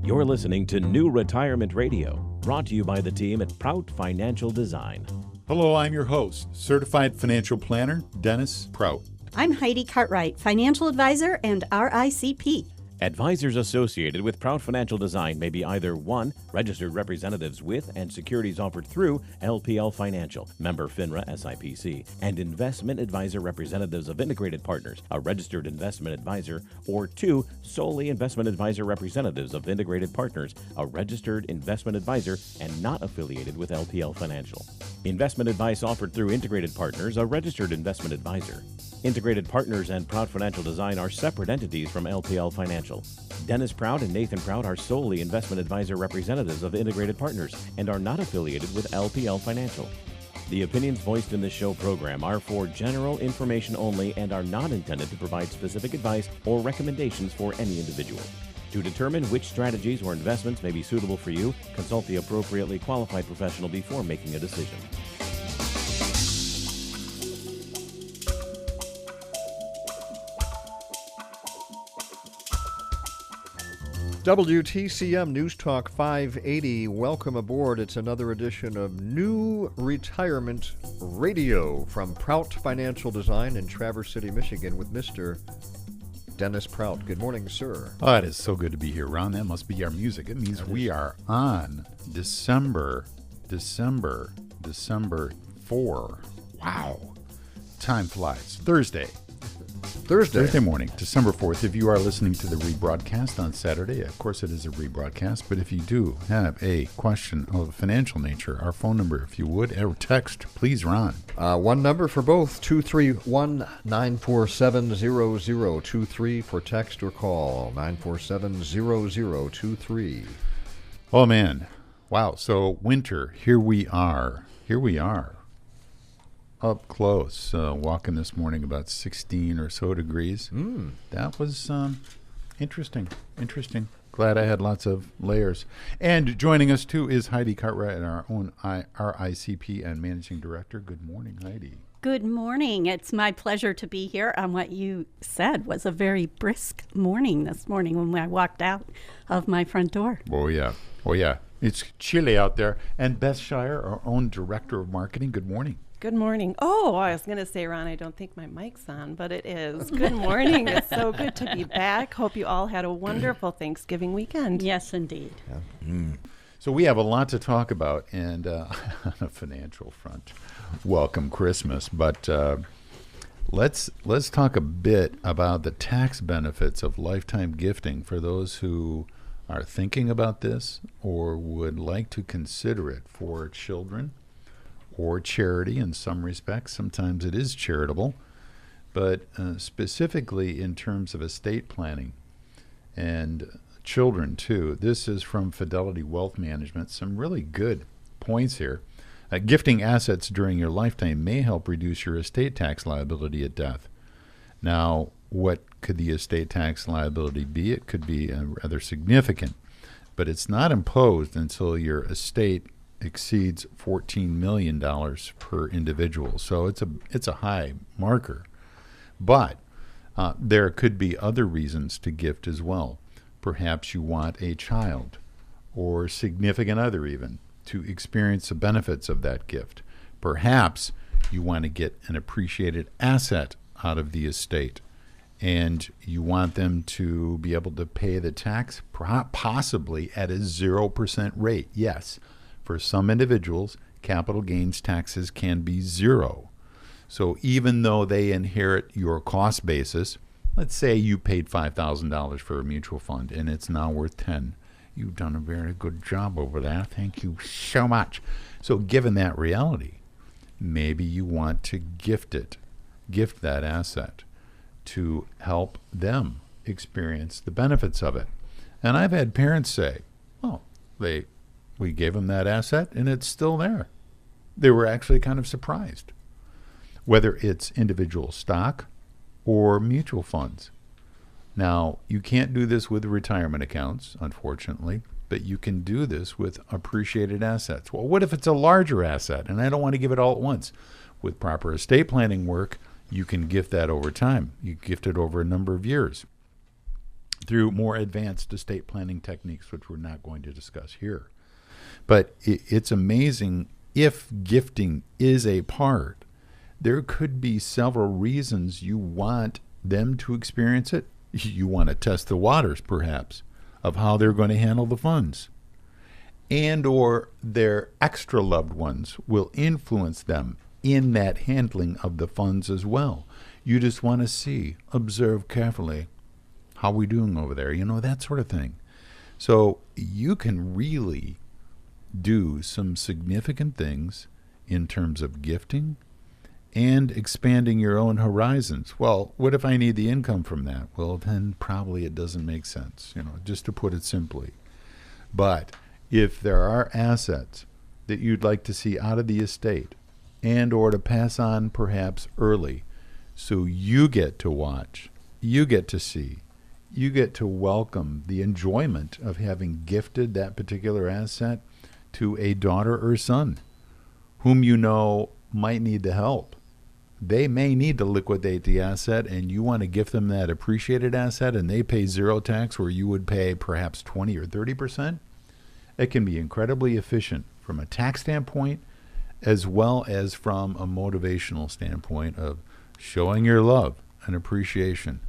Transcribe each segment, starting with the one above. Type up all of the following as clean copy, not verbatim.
You're listening to New Retirement Radio, brought to you by the team at Prout Financial Design. Hello, I'm your host, Certified Financial Planner, Dennis Prout. I'm Heidi Cartwright, Financial Advisor and RICP. Advisors associated with Prout Financial Design may be either 1. Registered representatives with and securities offered through LPL Financial, member FINRA SIPC, and investment advisor representatives of Integrated Partners, a registered investment advisor, or 2. Solely investment advisor representatives of Integrated Partners, a registered investment advisor and not affiliated with LPL Financial. Investment advice offered through Integrated Partners, a registered investment advisor. Integrated Partners and Prout Financial Design are separate entities from LPL Financial. Dennis Prout and Nathan Prout are solely investment advisor representatives of Integrated Partners and are not affiliated with LPL Financial. The opinions voiced in this show program are for general information only and are not intended to provide specific advice or recommendations for any individual. To determine which strategies or investments may be suitable for you, consult the appropriately qualified professional before making a decision. WTCM News Talk 580. Welcome aboard. It's another edition of New Retirement Radio from Prout Financial Design in Traverse City, Michigan with Mr. Dennis Prout. Good morning, sir. Oh, it is so good to be here, Ron. That must be our music. It means we are on December 4. Wow. Time flies. Thursday morning, December 4th. If you are listening to the rebroadcast on Saturday, of course it is a rebroadcast, but if you do have a question of a financial nature, our phone number, if you would, or text, please, Ron. One number for both, 231-947-0023 for text or call, 947-0023. Oh, man. Wow. So winter, here we are. Up close, walking this morning about 16 or so degrees. That was interesting. Glad I had lots of layers. And joining us, too, is Heidi Cartwright, our own RICP and Managing Director. Good morning, Heidi. Good morning. It's my pleasure to be here on what you said was a very brisk morning this morning when I walked out of my front door. Oh, yeah. It's chilly out there. And Beth Shire, our own Director of Marketing. Good morning. Good morning. Oh, I was going to say, Ron, I don't think my mic's on, but it is. Good morning. It's so good to be back. Hope you all had a wonderful Thanksgiving weekend. Yes, indeed. Yeah. So we have a lot to talk about, and on a financial front, welcome Christmas. But let's talk a bit about the tax benefits of lifetime gifting for those who are thinking about this or would like to consider it for children or charity in some respects. Sometimes it is charitable, but specifically in terms of estate planning and children too. This is from Fidelity Wealth Management. Some really good points here. Gifting assets during your lifetime may help reduce your estate tax liability at death. Now, what could the estate tax liability be? It could be rather significant, but it's not imposed until your estate exceeds $14 million per individual. So it's a high marker. But there could be other reasons to gift as well. Perhaps you want a child or significant other even to experience the benefits of that gift. Perhaps you want to get an appreciated asset out of the estate and you want them to be able to pay the tax possibly at a 0% rate. Yes. For some individuals, capital gains taxes can be 0. So even though they inherit your cost basis, let's say you paid $5,000 for a mutual fund and it's now worth 10. You've done a very good job over that. Thank you so much. So given that reality, maybe you want to gift that asset to help them experience the benefits of it. And I've had parents say, we gave them that asset, and it's still there. They were actually kind of surprised, whether it's individual stock or mutual funds. Now, you can't do this with retirement accounts, unfortunately, but you can do this with appreciated assets. Well, what if it's a larger asset, and I don't want to give it all at once? With proper estate planning work, you can gift that over time. You gift it over a number of years. through more advanced estate planning techniques, which we're not going to discuss here. But it's amazing if gifting is a part. There could be several reasons you want them to experience it. You want to test the waters, perhaps, of how they're going to handle the funds. And or their extra loved ones will influence them in that handling of the funds as well. You just want to see, observe carefully, how we doing over there, that sort of thing. So you can really do some significant things in terms of gifting and expanding your own horizons. Well, what if I need the income from that? Well, then probably it doesn't make sense, just to put it simply. But if there are assets that you'd like to see out of the estate and or to pass on perhaps early, so you get to watch, you get to see, you get to welcome the enjoyment of having gifted that particular asset to a daughter or son whom might need the help. They may need to liquidate the asset, and you want to gift them that appreciated asset, and they pay zero tax where you would pay perhaps 20 or 30%. It can be incredibly efficient from a tax standpoint as well as from a motivational standpoint of showing your love and appreciation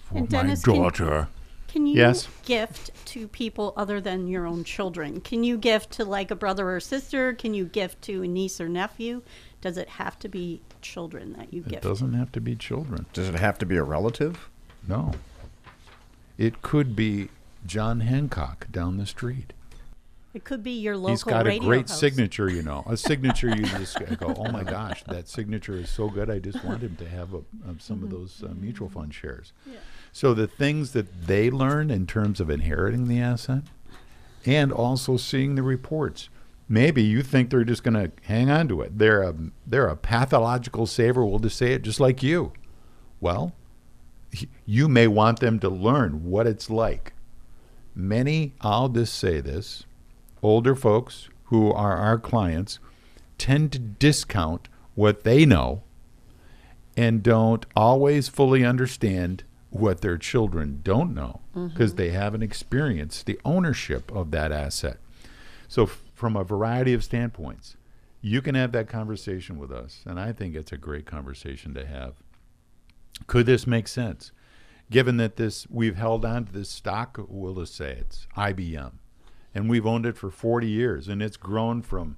for And Dennis, my daughter. Can you Yes? gift to people other than your own children? Can you gift to like a brother or sister? Can you gift to a niece or nephew? Does it have to be children that you It gift? doesn't have to be children. Does it have to be a relative? No. It could be John Hancock down the street. It could be your local He's got a radio great host. signature, a signature you just go, oh my gosh, that signature is so good. I just want him to have some of those mutual fund shares. Yeah. So the things that they learn in terms of inheriting the asset and also seeing the reports. Maybe you think they're just going to hang on to it. They're a pathological saver, we'll just say it, just like you. Well, you may want them to learn what it's like. Many, I'll just say this, older folks who are our clients tend to discount what they know and don't always fully understand what their children don't know because they haven't experienced the ownership of that asset. So from a variety of standpoints, you can have that conversation with us, and I think it's a great conversation to have. Could this make sense? Given that we've held on to this stock, we'll just say it's IBM, and we've owned it for 40 years, and it's grown from,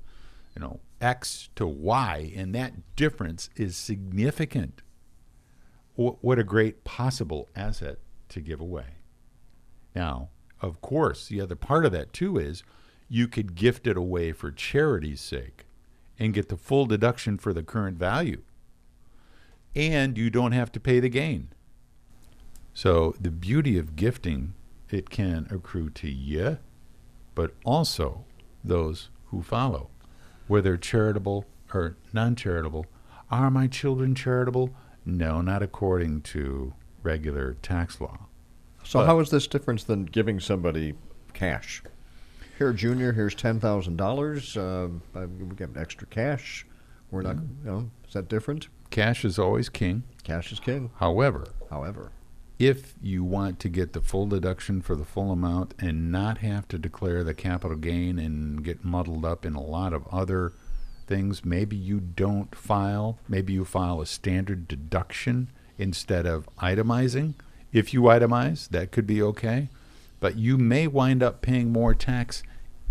X to Y, and that difference is significant. What a great possible asset to give away. Now, of course, the other part of that too is you could gift it away for charity's sake and get the full deduction for the current value. And you don't have to pay the gain. So the beauty of gifting, it can accrue to you, but also those who follow, whether charitable or non-charitable. Are my children charitable? No, not according to regular tax law. So how is this different than giving somebody cash? Here, Junior, here's $10,000. We get extra cash. We're not, is that different? Cash is always king. Cash is king. However, If you want to get the full deduction for the full amount and not have to declare the capital gain and get muddled up in a lot of other things, maybe you don't file, maybe you file a standard deduction instead of itemizing. If you itemize, that could be okay, but you may wind up paying more tax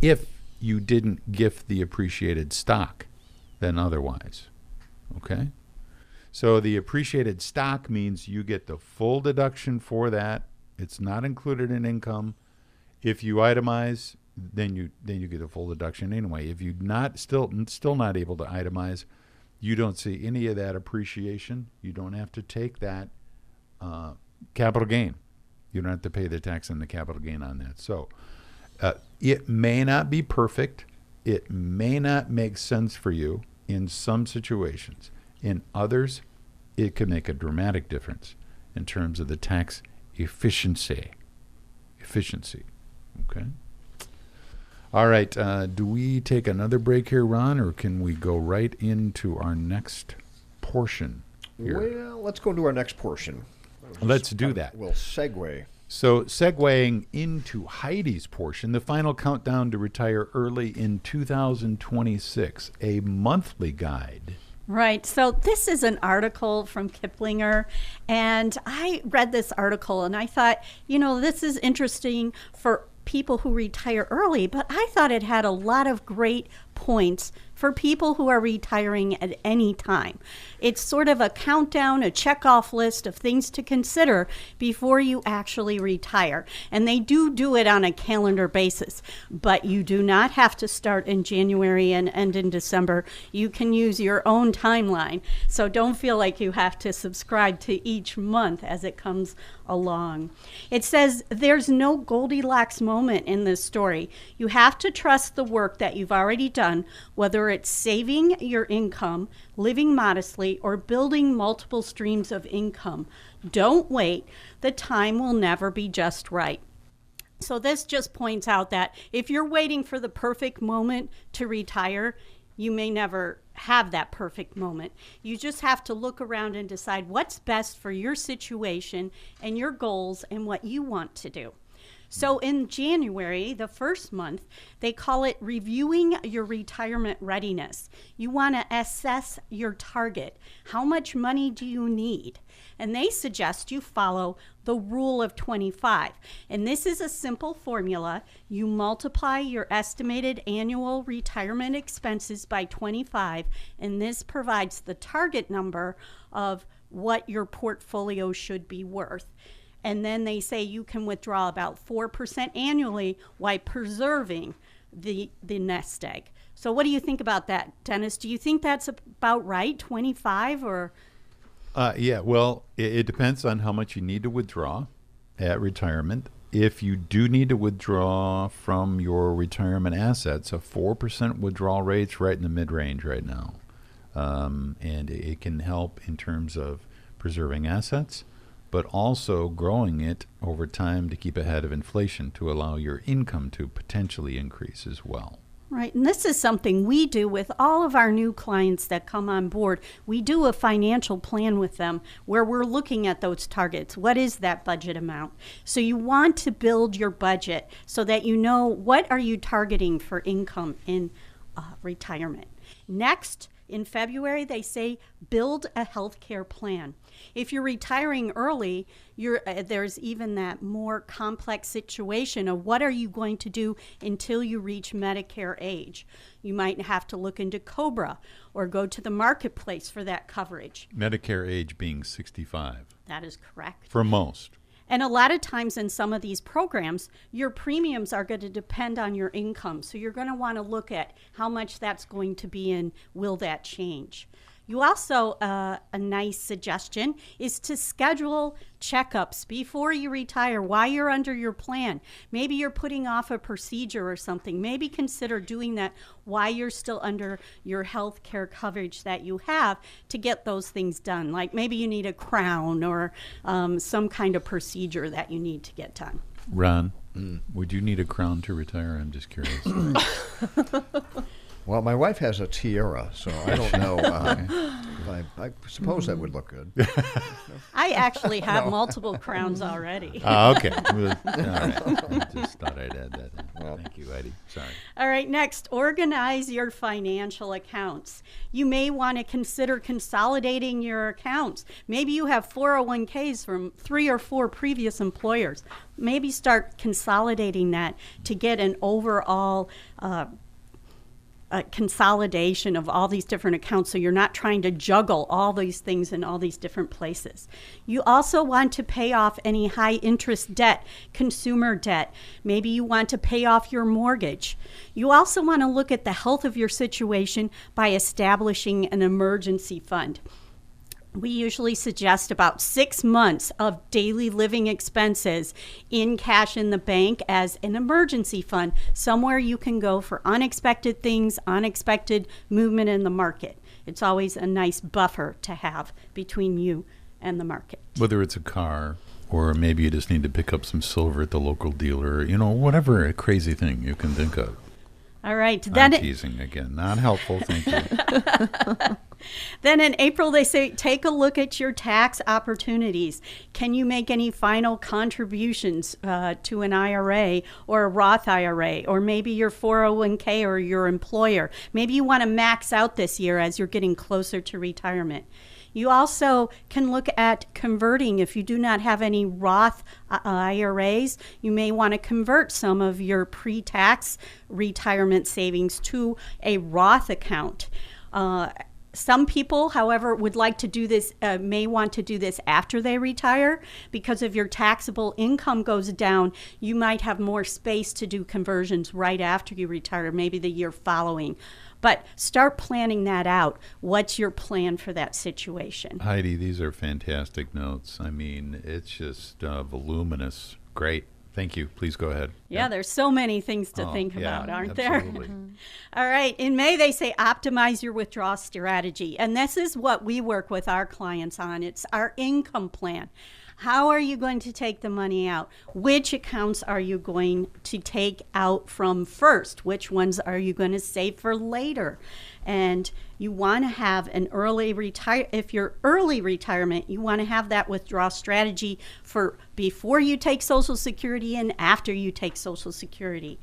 if you didn't gift the appreciated stock than otherwise. Okay? So the appreciated stock means you get the full deduction for that. It's not included in income. If you itemize, then you get a full deduction anyway. If you're still not able to itemize, you don't see any of that appreciation. You don't have to take that capital gain. You don't have to pay the tax on the capital gain on that. So it may not be perfect. It may not make sense for you in some situations. In others, it can make a dramatic difference in terms of the tax efficiency. Okay? All right. Do we take another break here, Ron, or can we go right into our next portion here? Well, let's go to our next portion. Let's do that. We'll segue. So segueing into Heidi's portion, the final countdown to retire early in 2026, a monthly guide. Right. So this is an article from Kiplinger, and I read this article and I thought, this is interesting for people who retire early, but I thought it had a lot of great points for people who are retiring at any time. It's sort of a countdown, a check-off list of things to consider before you actually retire. And they do it on a calendar basis, but you do not have to start in January and end in December. You can use your own timeline. So don't feel like you have to subscribe to each month as it comes along. It says there's no Goldilocks moment in this story. You have to trust the work that you've already done, whether it's saving your income, living modestly, or building multiple streams of income. Don't wait. The time will never be just right. So this just points out that if you're waiting for the perfect moment to retire, you may never have that perfect moment. You just have to look around and decide what's best for your situation and your goals and what you want to do. So in January, the first month, they call it reviewing your retirement readiness. You want to assess your target. How much money do you need? And they suggest you follow the rule of 25. And this is a simple formula. You multiply your estimated annual retirement expenses by 25, and this provides the target number of what your portfolio should be worth. And then they say you can withdraw about 4% annually while preserving the nest egg. So what do you think about that, Dennis? Do you think that's about right, 25 or? Yeah, well, it depends on how much you need to withdraw at retirement. If you do need to withdraw from your retirement assets, a 4% withdrawal rate's right in the mid-range right now. And it can help in terms of preserving assets, but also growing it over time to keep ahead of inflation to allow your income to potentially increase as well. Right, and this is something we do with all of our new clients that come on board. We do a financial plan with them where we're looking at those targets. What is that budget amount? So you want to build your budget so that you know what are you targeting for income in retirement. Next, in February, they say build a healthcare plan. If you're retiring early, there's even that more complex situation of what are you going to do until you reach Medicare age. You might have to look into COBRA or go to the marketplace for that coverage. Medicare age being 65. That is correct. For most. And a lot of times in some of these programs, your premiums are going to depend on your income. So you're going to want to look at how much that's going to be and will that change. You also, a nice suggestion is to schedule checkups before you retire while you're under your plan. Maybe you're putting off a procedure or something. Maybe consider doing that while you're still under your health care coverage that you have to get those things done. Like maybe you need a crown or some kind of procedure that you need to get done. Ron, would you need a crown to retire? I'm just curious. Well, my wife has a tiara, so I don't know. I suppose that would look good. I actually have multiple crowns already. Okay. All right. I just thought I'd add that in. Well, thank you, Eddie. Sorry. All right, next, organize your financial accounts. You may want to consider consolidating your accounts. Maybe you have 401ks from 3 or 4 previous employers. Maybe start consolidating that to get an overall a consolidation of all these different accounts so you're not trying to juggle all these things in all these different places. You also want to pay off any high interest debt, consumer debt. Maybe you want to pay off your mortgage. You also want to look at the health of your situation by establishing an emergency fund. We usually suggest about 6 months of daily living expenses in cash in the bank as an emergency fund, somewhere you can go for unexpected things, unexpected movement in the market. It's always a nice buffer to have between you and the market. Whether it's a car or maybe you just need to pick up some silver at the local dealer, whatever a crazy thing you can think of. All right. I'm teasing again. Not helpful. Thank you. Then in April, they say, take a look at your tax opportunities. Can you make any final contributions to an IRA or a Roth IRA, or maybe your 401k or your employer? Maybe you want to max out this year as you're getting closer to retirement. You also can look at converting. If you do not have any Roth IRAs, you may want to convert some of your pre-tax retirement savings to a Roth account. Some people, however, would like to do this, may want to do this after they retire, because if your taxable income goes down, you might have more space to do conversions right after you retire, maybe the year following. But start planning that out. What's your plan for that situation? Heidi, these are fantastic notes. I mean, it's just voluminous. Great. Thank you. Please go ahead. Yeah, there's so many things to think about, aren't absolutely. there? All right. In May, they say optimize your withdrawal strategy. And this is what we work with our clients on. It's our income plan. How are you going to take the money out? Which accounts are you going to take out from first? Which ones are you going to save for later? And you want to have an early if you're early retirement, you want to have that withdrawal strategy for before you take Social Security and after you take Social Security.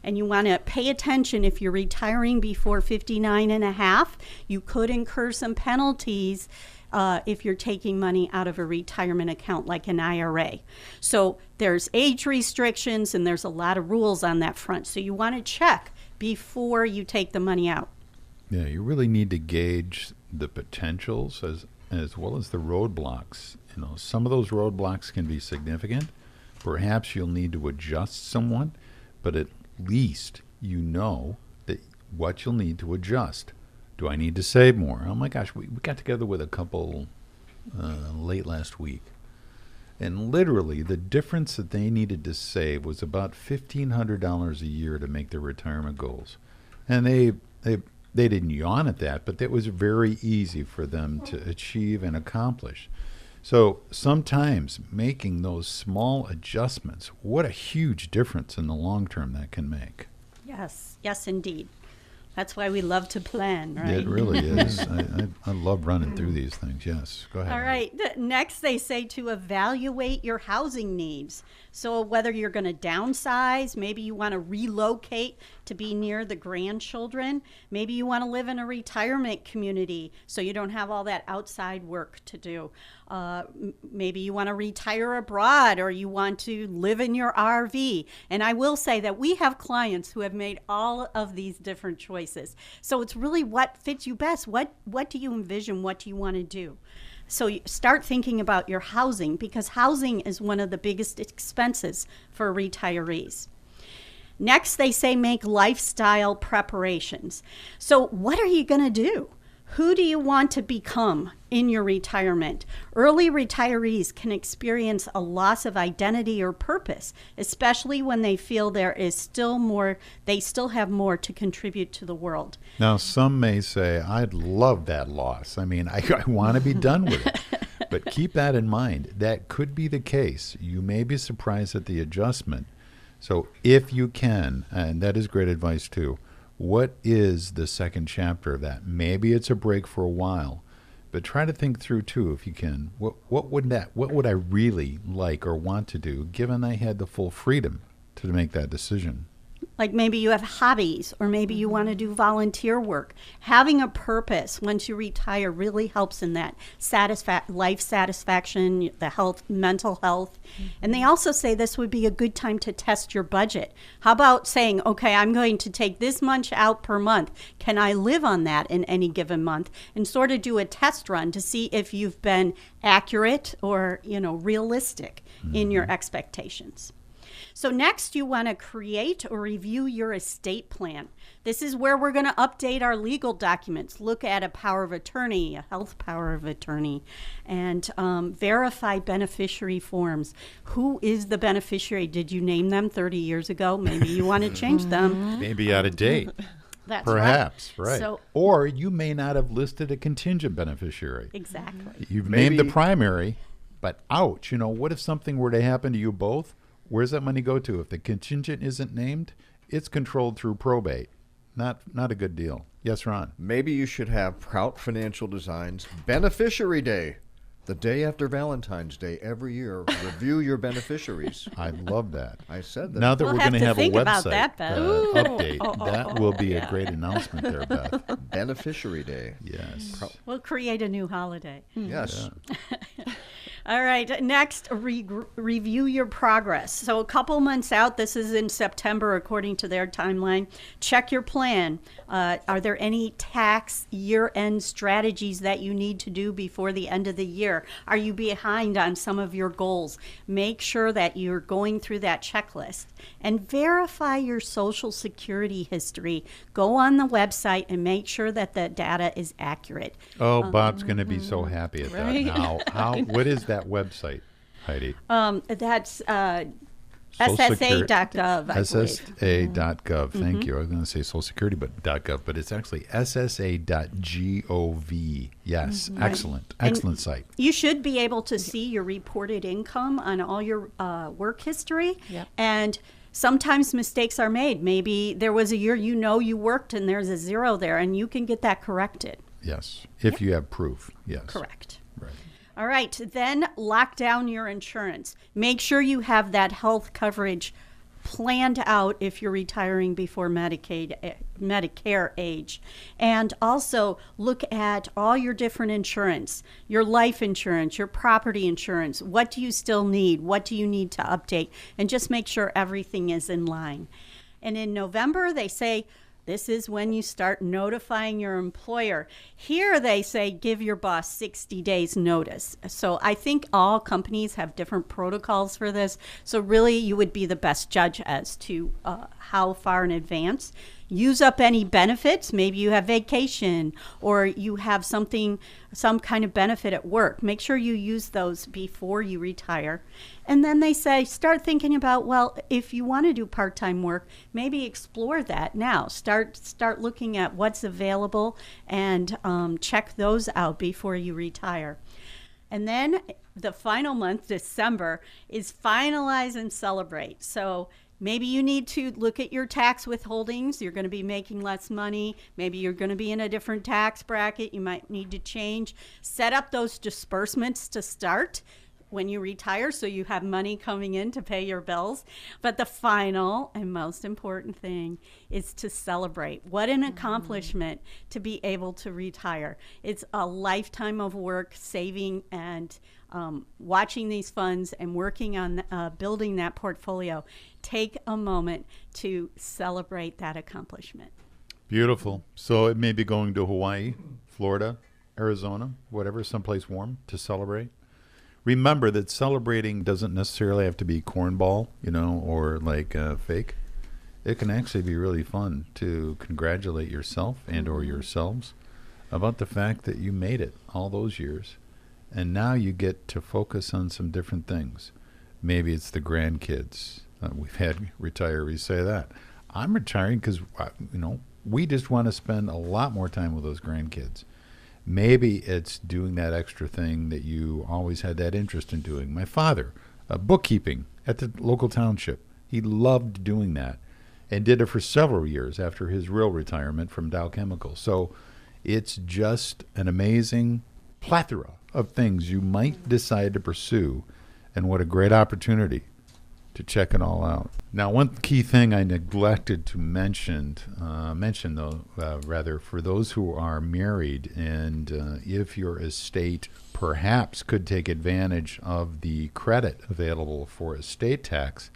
And you want to pay attention if you're retiring before 59 and a half, you could incur some penalties if you're taking money out of a retirement account like an IRA. So there's age restrictions and there's a lot of rules on that front. So you want to check before you take the money out. Yeah, you really need to gauge the potentials as well as the roadblocks. You know, some of those roadblocks can be significant. Perhaps you'll need to adjust somewhat, but at least you know that what you'll need to adjust. Do I need to save more? Oh my gosh, we got together with a couple late last week, and literally the difference that they needed to save was about $1,500 a year to make their retirement goals. And they didn't yawn at that, but it was very easy for them to achieve and accomplish. So sometimes making those small adjustments, what a huge difference in the long term that can make. Yes, indeed. That's why we love to plan, right? It really is. I love running through these things. Yes, go ahead. All right. Next, they say to evaluate your housing needs. So whether you're going to downsize, maybe you want to relocate to be near the grandchildren, maybe you want to live in a retirement community so you don't have all that outside work to do. Maybe you want to retire abroad, or you want to live in your RV. And I will say that we have clients who have made all of these different choices. So it's really what fits you best. What do you envision? What do you want to do? So you start thinking about your housing, because housing is one of the biggest expenses for retirees. Next, they say make lifestyle preparations. So what are you going to do? Who do you want to become in your retirement? Early retirees can experience a loss of identity or purpose, especially when they feel there is still more, they still have more to contribute to the world. Now, some may say, I'd love that loss. I mean, I want to be done with it. But keep that in mind. That could be the case. You may be surprised at the adjustment. So if you can, and that is great advice too, what is the second chapter of that? Maybe it's a break for a while, but try to think through too, if you can. What would I really like or want to do, given I had the full freedom to make that decision? Like maybe you have hobbies, or maybe you want to do volunteer work. Having a purpose once you retire really helps in that life satisfaction, the health, mental health. And they also say this would be a good time to test your budget. How about saying, okay, I'm going to take this much out per month. Can I live on that in any given month? And sort of do a test run to see if you've been accurate or, realistic in your expectations. So next, you want to create or review your estate plan. This is where we're going to update our legal documents, look at a power of attorney, a health power of attorney, and verify beneficiary forms. Who is the beneficiary? Did you name them 30 years ago? Maybe you want to change them. Maybe out of date. That's Perhaps, right. So, or you may not have listed a contingent beneficiary. exactly. You've named the primary, but ouch, what if something were to happen to you both? Where's that money go to? If the contingent isn't named, it's controlled through probate. Not a good deal. Yes, Ron. Maybe you should have Prout Financial Design's Beneficiary Day. The day after Valentine's Day every year, review your beneficiaries. I love that. I said that. Now that We'll we're have going to to have a think about website that, Beth. update, that will be a great announcement there, Beth. Beneficiary Day. Yes. We'll create a new holiday. Yes. All right. Next, review your progress. So a couple months out, this is in September according to their timeline. Check your plan. Are there any tax year-end strategies that you need to do before the end of the year? Are you behind on some of your goals? Make sure that you're going through that checklist and verify your Social Security history. Go on the website and make sure that the data is accurate. Oh, Bob's going to be so happy at Right? that now. What is that website, Heidi? That's Social Security- ssa.gov. I believe. SSA.gov. Thank you. I was going to say Social Security, but .gov, but it's actually SSA.gov. Yes, excellent. Excellent site. You should be able to see your reported income on all your work history. Yep. And sometimes mistakes are made. Maybe there was a year you worked and there's a zero there, and you can get that corrected. Yes, if you have proof. Yes. Correct. Right. All right, then lock down your insurance. Make sure you have that health coverage planned out if you're retiring before Medicare age. And also look at all your different insurance, your life insurance, your property insurance. What do you still need? What do you need to update? And just make sure everything is in line. And in November, they say, this is when you start notifying your employer. Here they say give your boss 60 days notice. So I think all companies have different protocols for this. So really you would be the best judge as to how far in advance. Use up any benefits. Maybe you have vacation or you have some kind of benefit at work. Make sure you use those before you retire. And then they say, start thinking about, well, if you want to do part-time work, maybe explore that now. Start looking at what's available and check those out before you retire. And then the final month, December, is finalize and celebrate. So maybe you need to look at your tax withholdings. You're going to be making less money. Maybe you're going to be in a different tax bracket. You might need to change. Set up those disbursements to start when you retire so you have money coming in to pay your bills. But the final and most important thing is to celebrate. What an accomplishment to be able to retire. It's a lifetime of work, saving and watching these funds and working on building that portfolio. Take a moment to celebrate that accomplishment. Beautiful. So it may be going to Hawaii, Florida, Arizona, whatever, someplace warm to celebrate. Remember that celebrating doesn't necessarily have to be cornball, or like fake. It can actually be really fun to congratulate yourself and or yourselves about the fact that you made it all those years. And now you get to focus on some different things. Maybe it's the grandkids. We've had retirees say that. I'm retiring because, we just want to spend a lot more time with those grandkids. Maybe it's doing that extra thing that you always had that interest in doing. My father, bookkeeping at the local township. He loved doing that and did it for several years after his real retirement from Dow Chemical. So it's just an amazing plethora of things you might decide to pursue, and what a great opportunity to check it all out. Now, one key thing I neglected to mention for those who are married, and if your estate perhaps could take advantage of the credit available for estate tax,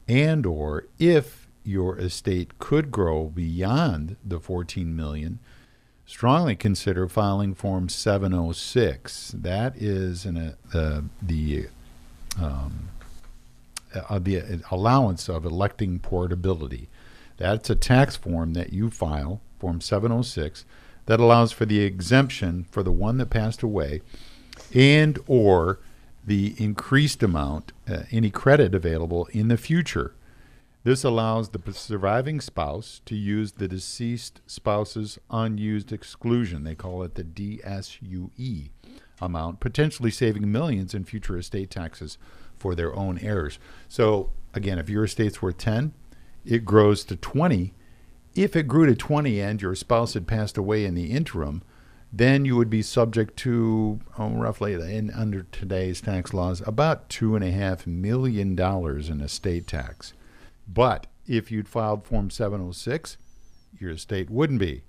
and or if your estate could grow beyond the $14 million, strongly consider filing Form 706. That is the allowance of electing portability. That's a tax form that you file, Form 706, that allows for the exemption for the one that passed away and or the increased amount, any credit available in the future. This allows the surviving spouse to use the deceased spouse's unused exclusion. They call it the DSUE amount, potentially saving millions in future estate taxes for their own heirs. So, again, if your estate's worth 10, it grows to 20 If it grew to 20 and your spouse had passed away in the interim, then you would be subject to, roughly, under today's tax laws, about $2.5 million in estate tax. But if you'd filed Form 706, your estate wouldn't be.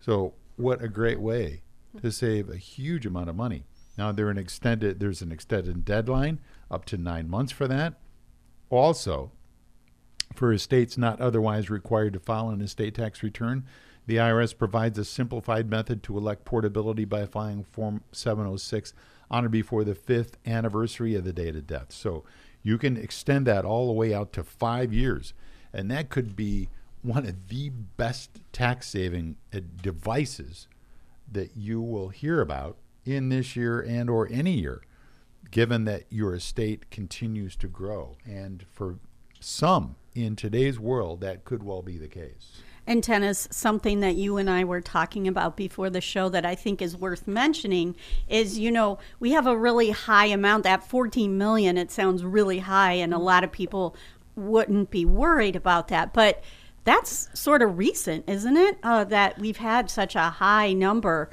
So what a great way to save a huge amount of money. Now, there's an extended deadline, up to 9 months for that. Also, for estates not otherwise required to file an estate tax return, the IRS provides a simplified method to elect portability by filing Form 706 on or before the 5th anniversary of the date of death. So you can extend that all the way out to 5 years. And that could be one of the best tax-saving devices that you will hear about in this year and or any year, given that your estate continues to grow. And for some in today's world, that could well be the case. And Dennis, something that you and I were talking about before the show that I think is worth mentioning is, we have a really high amount, that 14 million, it sounds really high, and a lot of people wouldn't be worried about that. But that's sort of recent, isn't it? That we've had such a high number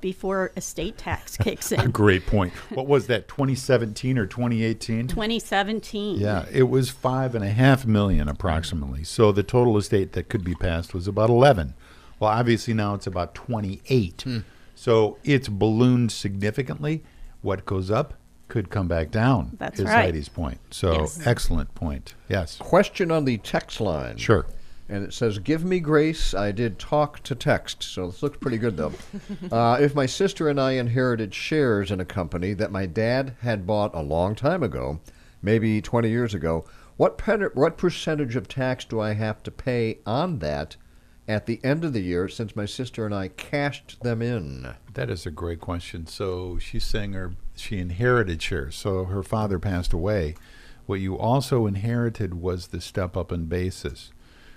before estate tax kicks in. Great point. What was that, 2017 or 2018? 2017. Yeah, it was 5.5 million approximately. So the total estate that could be passed was about 11. Well, obviously now it's about 28. So it's ballooned significantly. What goes up could come back down. That's is right. Heidi's point. So Yes. Excellent point. Yes. Question on the text line. Sure. And it says, give me grace, I did talk to text. So this looks pretty good, though. If my sister and I inherited shares in a company that my dad had bought a long time ago, maybe 20 years ago, what percentage of tax do I have to pay on that at the end of the year since my sister and I cashed them in? That is a great question. So she's saying she inherited shares. So her father passed away. What you also inherited was the step up in basis.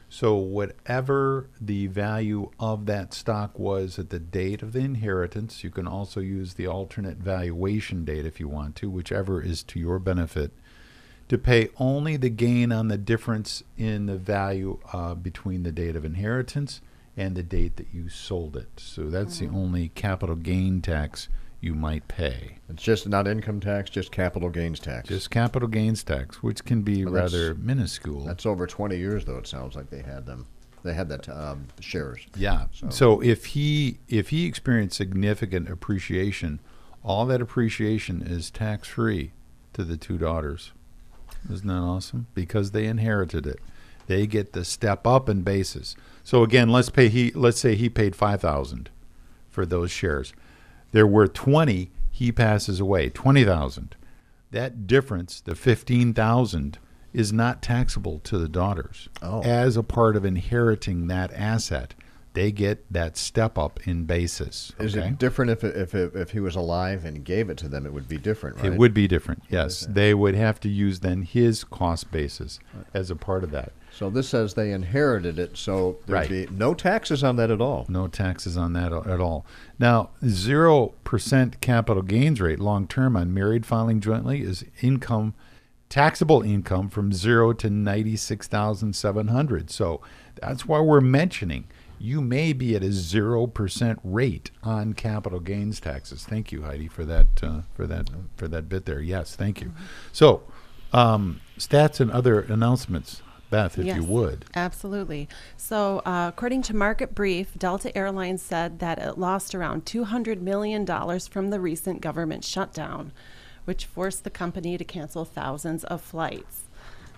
So whatever the value of that stock was at the date of the inheritance, you can also use the alternate valuation date if you want to, whichever is to your benefit, to pay only the gain on the difference in the value between the date of inheritance and the date that you sold it. So that's the only capital gain tax you might pay. It's just not income tax, just capital gains tax. Just capital gains tax, which can be rather minuscule. That's over 20 years, though, it sounds like they had them. They had that shares. Yeah. So if he experienced significant appreciation, all that appreciation is tax-free to the two daughters. Isn't that awesome? Because they inherited it. They get the step up in basis. So again, let's say he paid $5,000 for those shares. They're worth 20. He passes away, 20,000. That difference, the 15,000, is not taxable to the daughters. As a part of inheriting that asset, they get that step up in basis. Is it different if he was alive and gave it to them? It would be different, right? It would be different. Yes, they would have to use then his cost basis as a part of that. So this says they inherited it, so there'd be no taxes on that at all. No taxes on that at all. Now, 0% capital gains rate long term on married filing jointly is taxable income from 0 to 96,700. So that's why we're mentioning you may be at a 0% rate on capital gains taxes. Thank you, Heidi, for that bit there. Yes, thank you. So, stats and other announcements. Beth, if you would. Absolutely. So according to Market Brief, Delta Airlines said that it lost around $200 million from the recent government shutdown, which forced the company to cancel thousands of flights.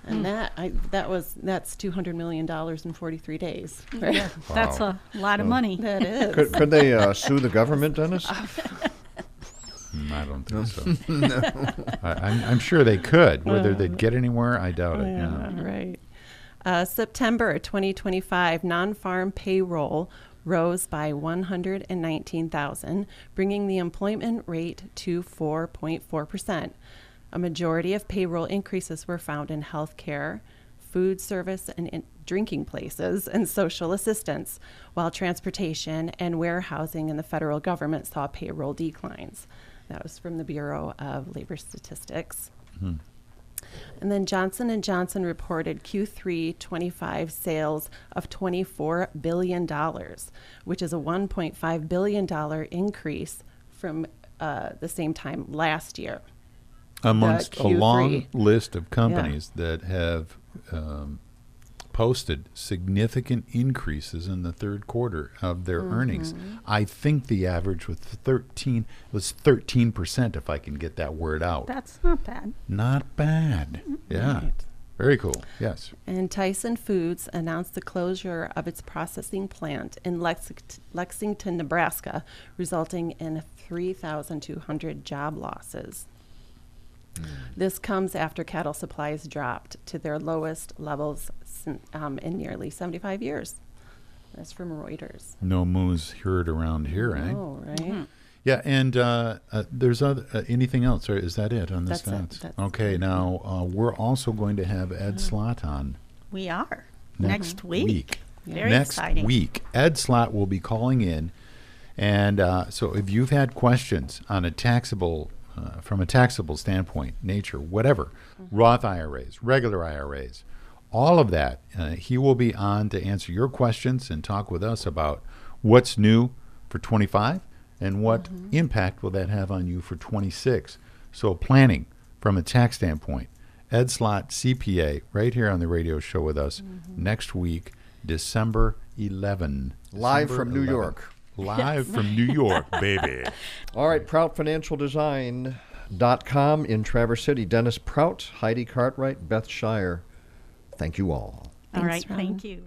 And that's $200 million in 43 days. Right? Yeah, that's a lot of money. That is. Could they sue the government, Dennis? I don't think so. No. I'm sure they could. Whether they'd get anywhere, I doubt it. Yeah. Right. September 2025 non-farm payroll rose by 119,000, bringing the employment rate to 4.4%. A majority of payroll increases were found in healthcare, food service and drinking places, and social assistance, while transportation and warehousing in the federal government saw payroll declines. That was from the Bureau of Labor Statistics. And then Johnson & Johnson reported Q3 25 sales of $24 billion, which is a $1.5 billion increase from the same time last year. Amongst a Q3. long list of companies that have posted significant increases in the third quarter of their earnings. I think the average was 13%, if I can get that word out. That's not bad. Not bad. Yeah. Right. Very cool. Yes. And Tyson Foods announced the closure of its processing plant in Lexington, Nebraska, resulting in 3,200 job losses. This comes after cattle supplies dropped to their lowest levels in nearly 75 years. That's from Reuters. No moose heard around here, eh? Oh, right. Yeah, and there's anything else, or is that it on the That's it. stats? That's Okay, now we're also going to have Ed Slott on We are. Next week. Very Next exciting. week. Ed Slott will be calling in, and so if you've had questions on a taxable, from a taxable standpoint, nature, whatever, Roth IRAs, regular IRAs, all of that, he will be on to answer your questions and talk with us about what's new for 25 and what impact will that have on you for 26. So planning from a tax standpoint. Ed Slott, CPA, right here on the radio show with us next week, December 11. Live December from New 11. York. Live from New York, baby. All right, ProutFinancialDesign.com in Traverse City. Dennis Prout, Heidi Cartwright, Beth Shire. Thank you all. All Thanks, right. Ron. Thank you.